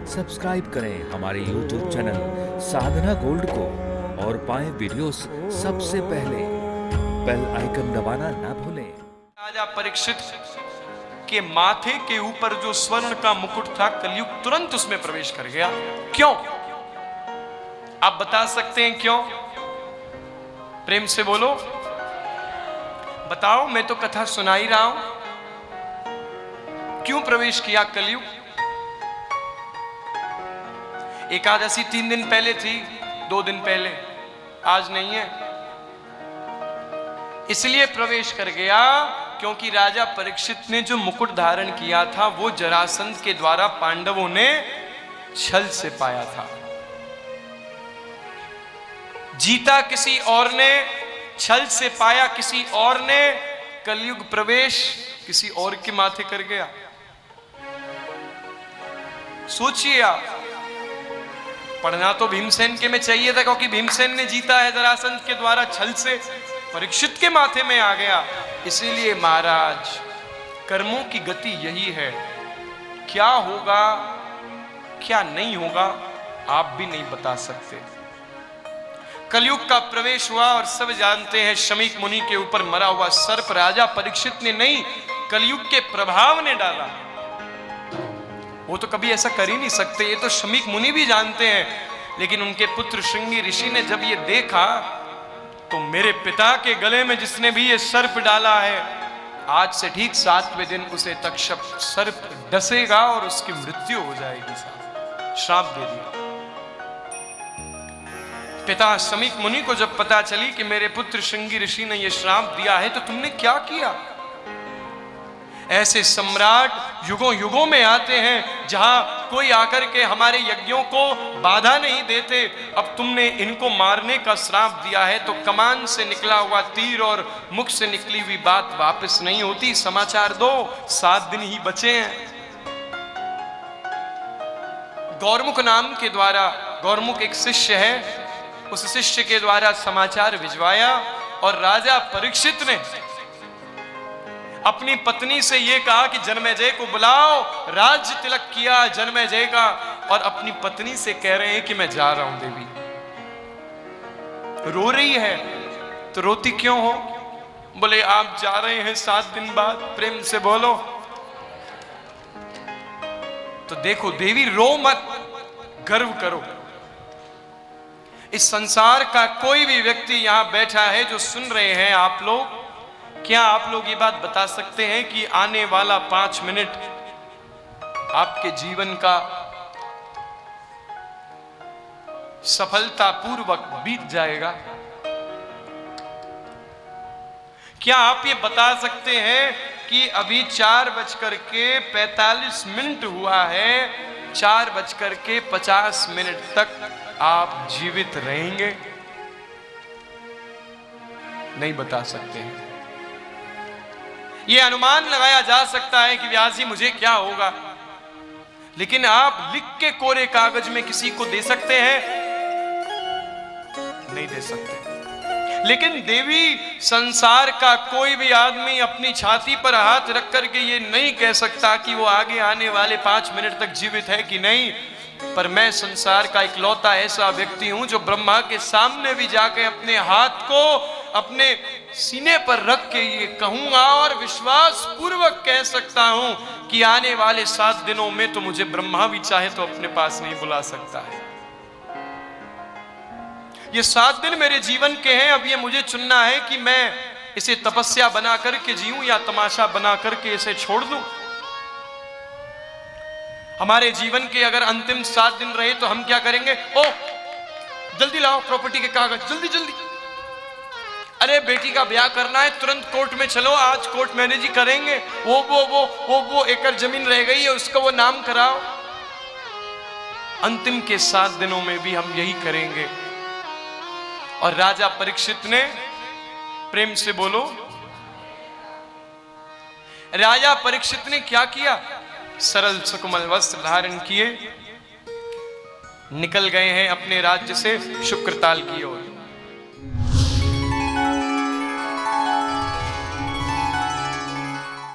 Subscribe करें हमारे YouTube channel साधना gold को और पाएं वीडियोस सबसे पहले। बेल आइकन दबाना ना भूलें। राजा परीक्षित के माथे के ऊपर जो स्वर्ण का मुकुट था, कलयुग तुरंत उसमें प्रवेश कर गया। क्यों? आप बता सकते हैं क्यों? प्रेम से बोलो, बताओ। मैं तो कथा सुना ही रहा हूं। क्यों प्रवेश किया कलयुग? एकादशी 3 दिन पहले थी, 2 दिन पहले, आज नहीं है। इसलिए प्रवेश कर गया क्योंकि राजा परीक्षित ने जो मुकुट धारण किया था वो जरासंध के द्वारा पांडवों ने छल से पाया था। जीता किसी और ने, छल से पाया किसी और ने, कलयुग प्रवेश किसी और के माथे कर गया। सोचिए आप, पढ़ना तो भीमसेन के में चाहिए था क्योंकि भीमसेन ने जीता है जरासंध के द्वारा छल से, परीक्षित के माथे में आ गया। इसीलिए महाराज, कर्मों की गति यही है। क्या होगा क्या नहीं होगा आप भी नहीं बता सकते। कलयुग का प्रवेश हुआ और सब जानते हैं शमीक मुनि के ऊपर मरा हुआ सर्प राजा परीक्षित ने नहीं, कलयुग के प्रभाव ने डाला। वो तो कभी ऐसा कर ही नहीं सकते, ये तो शमीक मुनि भी जानते हैं। लेकिन उनके पुत्र श्रृंगी ऋषि ने जब ये देखा तो मेरे पिता के गले में जिसने भी ये सर्प डाला है, आज से ठीक 7वें दिन उसे तक्षक सर्प डसेगा और उसकी मृत्यु हो जाएगी। श्राप दे दिया। पिता शमीक मुनि को जब पता चली कि मेरे पुत्र श्रृंगी ऋषि ने यह श्राप दिया है, तो तुमने क्या किया? ऐसे सम्राट युगों युगों में आते हैं जहां कोई आकर के हमारे यज्ञों को बाधा नहीं देते। अब तुमने इनको मारने का श्राप दिया है तो कमान से निकला हुआ तीर और मुख से निकली हुई बात वापस नहीं होती। समाचार दो, 7 दिन ही बचे हैं। गौरमुख नाम के द्वारा, गौरमुख एक शिष्य है, उस शिष्य के द्वारा समाचार भिजवाया और राजा परीक्षित ने अपनी पत्नी से यह कहा कि जन्मेजय को बुलाओ, राज्य तिलक किया जन्मेजय का। और अपनी पत्नी से कह रहे हैं कि मैं जा रहा हूं देवी। रो रही है तो रोती क्यों हो? बोले आप जा रहे हैं 7 दिन बाद। प्रेम से बोलो। तो देखो देवी, रो मत, गर्व करो। इस संसार का कोई भी व्यक्ति यहां बैठा है जो सुन रहे हैं आप लोग, क्या आप लोग ये बात बता सकते हैं कि आने वाला 5 मिनट आपके जीवन का सफलतापूर्वक बीत जाएगा? क्या आप ये बता सकते हैं कि अभी 4:45 हुआ है, 4:50 तक आप जीवित रहेंगे? नहीं बता सकते हैं। यह अनुमान लगाया जा सकता है कि व्यास जी मुझे क्या होगा, लेकिन आप लिख के कोरे कागज में किसी को दे सकते हैं? नहीं दे सकते। लेकिन देवी, संसार का कोई भी आदमी अपनी छाती पर हाथ रख करके ये नहीं कह सकता कि वो आगे आने वाले 5 मिनट तक जीवित है कि नहीं। पर मैं संसार का इकलौता ऐसा व्यक्ति हूं जो ब्रह्मा के सामने भी जाके अपने हाथ को अपने सीने पर रख के ये कहूंगा और विश्वास पूर्वक कह सकता हूं कि आने वाले 7 दिनों में तो मुझे ब्रह्मा भी चाहे तो अपने पास नहीं बुला सकता है। ये 7 दिन मेरे जीवन के हैं। अब ये मुझे चुनना है कि मैं इसे तपस्या बना करके जीऊं या तमाशा बना करके इसे छोड़ दूं। हमारे जीवन के अगर अंतिम 7 दिन रहे तो हम क्या करेंगे? ओ जल्दी लाओ प्रॉपर्टी के कागज, जल्दी जल्दी। अरे बेटी का ब्याह करना है, तुरंत कोर्ट में चलो, आज कोर्ट मैनेज ही करेंगे। वो एकड़ जमीन रह गई है, उसका वो नाम कराओ। अंतिम के 7 दिनों में भी हम यही करेंगे। और राजा परीक्षित ने, प्रेम से बोलो, राजा परीक्षित ने क्या किया? सरल सुकोमल वस्त्र धारण किए, निकल गए हैं अपने राज्य से शुक्रताल की ओर।